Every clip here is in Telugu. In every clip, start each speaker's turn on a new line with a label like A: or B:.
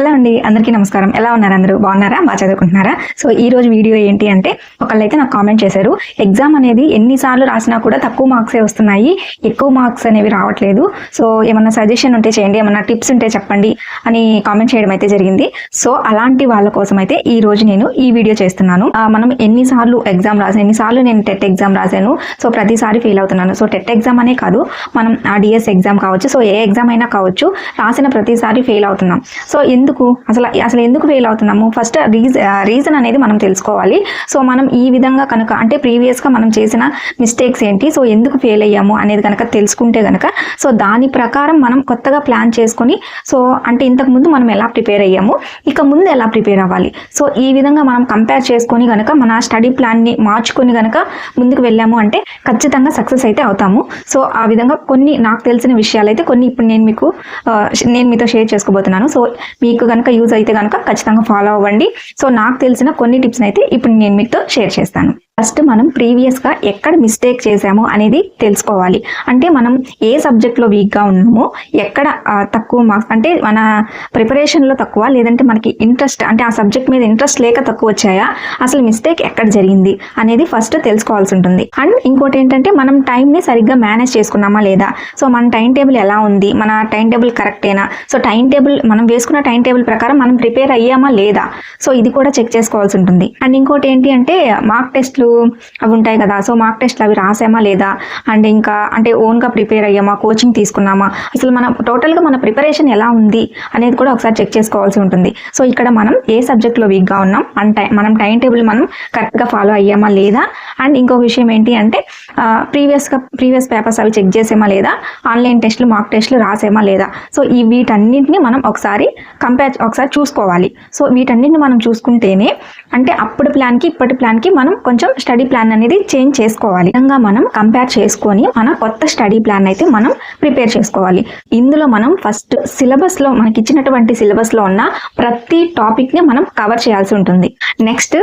A: హలో అండి, అందరికీ నమస్కారం. ఎలా ఉన్నారు? అందరూ బాగున్నారా? బాగా చదువుకుంటున్నారా? సో ఈ రోజు వీడియో ఏంటి అంటే, ఒకళ్ళైతే నాకు కామెంట్ చేశారు, ఎగ్జామ్ అనేది ఎన్నిసార్లు రాసినా కూడా తక్కువ మార్క్సే వస్తున్నాయి, ఎక్కువ మార్క్స్ అనేవి రావట్లేదు. సో ఏమన్నా సజెషన్ ఉంటే చేయండి, ఏమన్నా టిప్స్ ఉంటే చెప్పండి అని కామెంట్ చేయడం అయితే జరిగింది. సో అలాంటి వాళ్ళ కోసం అయితే ఈ రోజు నేను ఈ వీడియో చేస్తున్నాను. మనం ఎన్నిసార్లు ఎగ్జామ్ రాసాను, ఎన్నిసార్లు నేను టెట్ ఎగ్జామ్ రాశాను, సో ప్రతిసారి ఫెయిల్ అవుతున్నాను. సో టెట్ ఎగ్జామ్ అనే కాదు, మనం డిఎస్ ఎగ్జామ్ కావచ్చు, సో ఏ ఎగ్జామ్ అయినా కావచ్చు, రాసిన ప్రతిసారి ఫెయిల్ అవుతున్నాం. సో ఎందుకు అసలు ఎందుకు ఫెయిల్ అవుతున్నాము? ఫస్ట్ రీజన్ అనేది మనం తెలుసుకోవాలి. సో మనం ఈ విధంగా కనుక అంటే ప్రీవియస్గా మనం చేసిన మిస్టేక్స్ ఏంటి, సో ఎందుకు ఫెయిల్ అయ్యాము అనేది కనుక తెలుసుకుంటే కనుక సో దాని ప్రకారం మనం కొత్తగా ప్లాన్ చేసుకొని, సో అంటే ఇంతకుముందు మనం ఎలా ప్రిపేర్ అయ్యాము, ఇక ముందు ఎలా ప్రిపేర్ అవ్వాలి, సో ఈ విధంగా మనం కంపేర్ చేసుకొని కనుక మన స్టడీ ప్లాన్ని మార్చుకొని కనుక ముందుకు వెళ్ళాము అంటే ఖచ్చితంగా సక్సెస్ అయితే అవుతాము. సో ఆ విధంగా కొన్ని నాకు తెలిసిన విషయాలు అయితే కొన్ని ఇప్పుడు నేను మీతో షేర్ చేసుకోబోతున్నాను. సో మీకు కనుక యూజ్ అయితే కనుక ఖచ్చితంగా ఫాలో అవ్వండి. సో నాకు తెలిసిన కొన్ని టిప్స్ అయితే ఇప్పుడు నేను మీతో షేర్ చేస్తాను. ఫస్ట్ మనం ప్రీవియస్గా ఎక్కడ మిస్టేక్ చేసాము అనేది తెలుసుకోవాలి. అంటే మనం ఏ సబ్జెక్ట్లో వీక్గా ఉన్నామో, ఎక్కడ తక్కువ మార్క్స్ అంటే మన ప్రిపరేషన్లో తక్కువ, లేదంటే మనకి ఇంట్రెస్ట్ అంటే ఆ సబ్జెక్ట్ మీద ఇంట్రెస్ట్ లేక తక్కువ వచ్చాయా, అసలు మిస్టేక్ ఎక్కడ జరిగింది అనేది ఫస్ట్ తెలుసుకోవాల్సి ఉంటుంది. అండ్ ఇంకోటి ఏంటంటే మనం టైంని సరిగ్గా మేనేజ్ చేసుకున్నామా లేదా, సో మన టైం టేబుల్ ఎలా ఉంది, మన టైం టేబుల్ కరెక్టేనా, సో టైం టేబుల్ మనం వేసుకున్న టైం టేబుల్ ప్రకారం మనం ప్రిపేర్ అయ్యామా లేదా, సో ఇది కూడా చెక్ చేసుకోవాల్సి ఉంటుంది. అండ్ ఇంకోటి ఏంటి అంటే మార్క్ టెస్ట్లు అవి ఉంటాయి కదా, సో మార్క్ టెస్ట్లు అవి రాసామా లేదా, అండ్ ఇంకా అంటే ఓన్గా ప్రిపేర్ అయ్యామా, కోచింగ్ తీసుకున్నామా, అసలు మన టోటల్గా మన ప్రిపరేషన్ ఎలా ఉంది అనేది కూడా ఒకసారి చెక్ చేసుకోవాల్సి ఉంటుంది. సో ఇక్కడ మనం ఏ సబ్జెక్ట్లో వీక్గా ఉన్నాం, మనం టైం టేబుల్ మనం కరెక్ట్గా ఫాలో అయ్యామా లేదా, అండ్ ఇంకో విషయం ఏంటి అంటే ప్రీవియస్ పేపర్స్ అవి చెక్ చేసామా లేదా, ఆన్లైన్ టెస్ట్లు మార్క్ టెస్ట్లు రాసామా లేదా, సో వీటన్నింటినీ మనం ఒకసారి చూసుకోవాలి. సో వీటన్నింటిని మనం చూసుకుంటేనే అంటే అప్పుడు ప్లాన్కి ఇప్పటి ప్లాన్కి మనం కొంచెం స్టడీ ప్లాన్ అనేది చేంజ్ చేసుకోవాలి. విధంగా మనం కంపేర్ చేసుకొని మన కొత్త స్టడీ ప్లాన్ అయితే మనం ప్రిపేర్ చేసుకోవాలి. ఇందులో మనం ఫస్ట్ సిలబస్లో మనకి ఇచ్చినటువంటి సిలబస్లో ఉన్న ప్రతి టాపిక్ని మనం కవర్ చేయాల్సి ఉంటుంది. నెక్స్ట్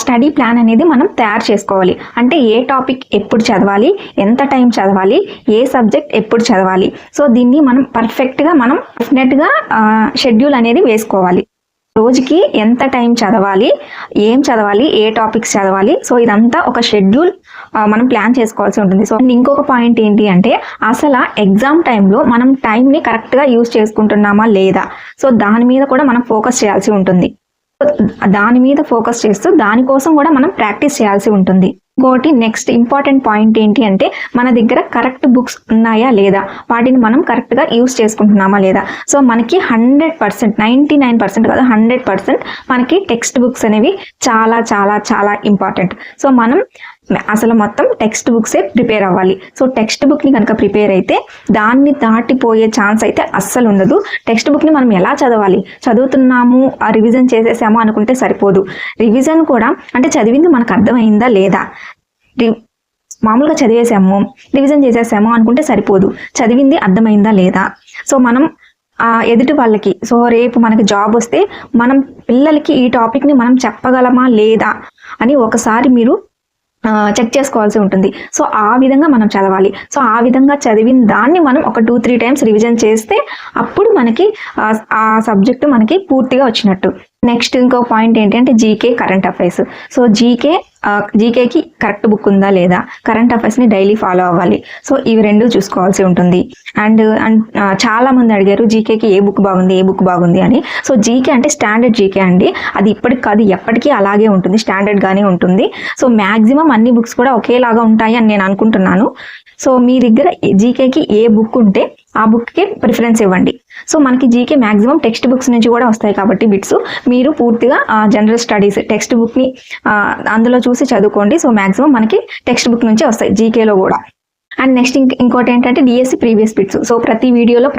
A: స్టడీ ప్లాన్ అనేది మనం తయారు చేసుకోవాలి. అంటే ఏ టాపిక్ ఎప్పుడు చదవాలి, ఎంత టైం చదవాలి, ఏ సబ్జెక్ట్ ఎప్పుడు చదవాలి, సో దీన్ని మనం పర్ఫెక్ట్గా మనం డెఫినెట్గా షెడ్యూల్ అనేది వేసుకోవాలి. రోజుకి ఎంత టైం చదవాలి, ఏం చదవాలి, ఏ టాపిక్స్ చదవాలి, సో ఇదంతా ఒక షెడ్యూల్ మనం ప్లాన్ చేసుకోవాల్సి ఉంటుంది. సో ఇంకొక పాయింట్ ఏంటి అంటే అసలు ఎగ్జామ్ టైంలో మనం టైంని కరెక్ట్గా యూజ్ చేసుకుంటున్నామా లేదా, సో దాని మీద కూడా మనం ఫోకస్ చేయాల్సి ఉంటుంది. దాని మీద ఫోకస్ చేస్తూ దానికోసం కూడా మనం ప్రాక్టీస్ చేయాల్సి ఉంటుంది. ఇంకోటి నెక్స్ట్ ఇంపార్టెంట్ పాయింట్ ఏంటి అంటే మన దగ్గర కరెక్ట్ బుక్స్ ఉన్నాయా లేదా, వాటిని మనం కరెక్ట్గా యూజ్ చేసుకుంటున్నామా లేదా. సో మనకి 100%, 99% కాదు 100% మనకి టెక్స్ట్ బుక్స్ అనేవి చాలా చాలా చాలా ఇంపార్టెంట్. సో మనం అసలు మొత్తం టెక్స్ట్ బుక్సే ప్రిపేర్ అవ్వాలి. సో టెక్స్ట్ బుక్ని కనుక ప్రిపేర్ అయితే దాన్ని దాటిపోయే ఛాన్స్ అయితే అస్సలు ఉండదు. టెక్స్ట్ బుక్ని మనం ఎలా చదవాలి, చదువుతున్నాము రివిజన్ చేసేసాము అనుకుంటే సరిపోదు. రివిజన్ కూడా అంటే చదివింది మనకు అర్థమైందా లేదా, మామూలుగా చదివేసాము రివిజన్ చేసేసాము అనుకుంటే సరిపోదు, చదివింది అర్థమైందా లేదా. సో మనం ఎదుటి వాళ్ళకి, సో రేపు మనకి జాబ్ వస్తే మనం పిల్లలకి ఈ టాపిక్ని మనం చెప్పగలమా లేదా అని ఒకసారి మీరు చెక్ చేసుకోవాల్సి ఉంటుంది. సో ఆ విధంగా మనం చదవాలి. సో ఆ విధంగా చదివిన దాన్ని మనం ఒక 2-3 టైమ్స్ రివిజన్ చేస్తే అప్పుడు మనకి ఆ సబ్జెక్టు మనకి పూర్తిగా వచ్చినట్టు. నెక్స్ట్ ఇంకో పాయింట్ ఏంటి అంటే జీకే, కరెంట్ అఫైర్స్. సో జీకేకి కరెక్ట్ బుక్ ఉందా లేదా, కరెంట్ అఫైర్స్ని డైలీ ఫాలో అవ్వాలి. సో ఇవి రెండు చూసుకోవాల్సి ఉంటుంది. అండ్ చాలా మంది అడిగారు జీకేకి ఏ బుక్ బాగుంది అని. సో జీకే అంటే స్టాండర్డ్ జీకే అండి, అది ఇప్పటికి కాదు ఎప్పటికీ అలాగే ఉంటుంది, స్టాండర్డ్గానే ఉంటుంది. సో మ్యాక్సిమం అన్ని బుక్స్ కూడా ఒకేలాగా ఉంటాయి అని నేను అనుకుంటున్నాను. సో మీ దగ్గర జీకేకి ఏ బుక్ ఉంటే ఆ బుక్కి ప్రిఫరెన్స్ ఇవ్వండి. సో మనకి జీకే మ్యాక్సిమం టెక్స్ట్ బుక్స్ నుంచి కూడా వస్తాయి కాబట్టి బిట్స్ మీరు పూర్తిగా జనరల్ స్టడీస్ టెక్స్ట్ బుక్ని అందులో చూసి చదువుకోండి. సో మ్యాక్సిమం మనకి టెక్స్ట్ బుక్ నుంచే వస్తాయి జీకేలో కూడా. అండ్ నెక్స్ట్ ఇంకోటి ఏంటంటే డిఎస్సి ప్రీవియస్ బిట్స్. సో ప్రతి వీడియోలో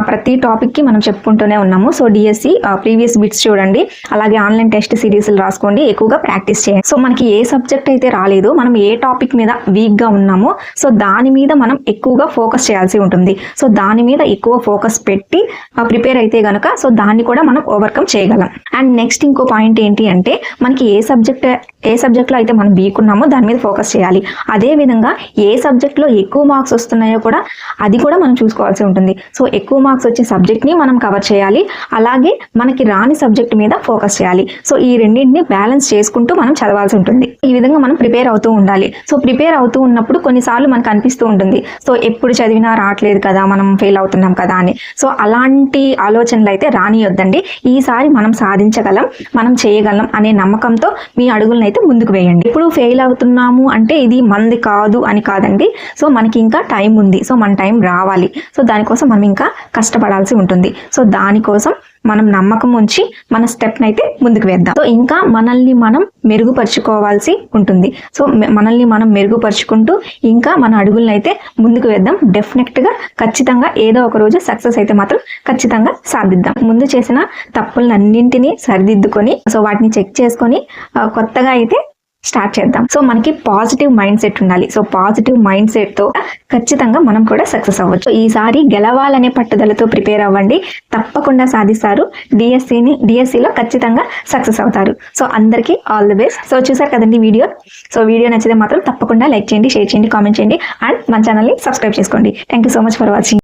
A: ప్రతి టాపిక్కి మనం చెప్పుకుంటూనే ఉన్నాము. సో డిఎస్సి ప్రీవియస్ బిట్స్ చూడండి, అలాగే ఆన్లైన్ టెస్ట్ సిరీస్లు రాసుకోండి, ఎక్కువగా ప్రాక్టీస్ చేయండి. సో మనకి ఏ సబ్జెక్ట్ అయితే రాలేదో, మనం ఏ టాపిక్ మీద వీక్గా ఉన్నామో, సో దాని మీద మనం ఎక్కువగా ఫోకస్ చేయాల్సి ఉంటుంది. సో దాని మీద ఎక్కువ ఫోకస్ పెట్టి ప్రిపేర్ అయితే కనుక సో దాన్ని కూడా మనం ఓవర్కమ్ చేయగలం. అండ్ నెక్స్ట్ ఇంకో పాయింట్ ఏంటి అంటే మనకి ఏ సబ్జెక్ట్లో అయితే మనం వీక్ ఉన్నామో దాని మీద ఫోకస్ చేయాలి. అదేవిధంగా ఏ సబ్జెక్ట్ సబ్జెక్ట్లో ఎక్కువ మార్క్స్ వస్తున్నాయో కూడా అది కూడా మనం చూసుకోవాల్సి ఉంటుంది. సో ఎక్కువ మార్క్స్ వచ్చే సబ్జెక్ట్ని మనం కవర్ చేయాలి, అలాగే మనకి రాని సబ్జెక్ట్ మీద ఫోకస్ చేయాలి. సో ఈ రెండింటిని బ్యాలెన్స్ చేసుకుంటూ మనం చదవాల్సి ఉంటుంది. ఈ విధంగా మనం ప్రిపేర్ అవుతూ ఉండాలి. సో ప్రిపేర్ అవుతూ ఉన్నప్పుడు కొన్నిసార్లు మనకు అనిపిస్తూ ఉంటుంది, సో ఎప్పుడు చదివినా రావట్లేదు కదా, మనం ఫెయిల్ అవుతున్నాం కదా అని. సో అలాంటి ఆలోచనలు అయితే రానియొద్దండి. ఈసారి మనం సాధించగలం, మనం చేయగలం అనే నమ్మకంతో మీ అడుగులను అయితే ముందుకు వేయండి. ఇప్పుడు ఫెయిల్ అవుతున్నాము అంటే ఇది మంది కాదు అని కాదండి. సో మనకి ఇంకా టైం ఉంది. సో మన టైం రావాలి. సో దానికోసం మనం ఇంకా కష్టపడాల్సి ఉంటుంది. సో దానికోసం మనం నమ్మకం ఉంచి మన స్టెప్ని అయితే ముందుకు వేద్దాం. సో ఇంకా మనల్ని మనం మెరుగుపరుచుకోవాల్సి ఉంటుంది. సో మనల్ని మనం మెరుగుపరుచుకుంటూ ఇంకా మన అడుగులను అయితే ముందుకు వేద్దాం. డెఫినెట్గా ఖచ్చితంగా ఏదో ఒక రోజు సక్సెస్ అయితే మాత్రం ఖచ్చితంగా సాధిద్దాం. ముందు చేసిన తప్పులన్నింటినీ సరిదిద్దుకొని సో వాటిని చెక్ చేసుకొని కొత్తగా అయితే స్టార్ట్ చేద్దాం. సో మనకి పాజిటివ్ మైండ్ సెట్ ఉండాలి. సో పాజిటివ్ మైండ్ సెట్ తో ఖచ్చితంగా మనం కూడా సక్సెస్ అవ్వచ్చు. ఈసారి గెలవాలనే పట్టుదలతో ప్రిపేర్ అవ్వండి, తప్పకుండా సాధిస్తారు. డిఎస్సిలో ఖచ్చితంగా సక్సెస్ అవుతారు. సో అందరికీ ఆల్ ది బెస్ట్. సో చూసారు కదండి వీడియో. సో వీడియో నచ్చితే మాత్రం తప్పకుండా లైక్ చేయండి, షేర్ చేయండి, కామెంట్ చేయండి అండ్ మన ఛానల్ని సబ్స్క్రైబ్ చేసుకోండి. Thank you so much for watching.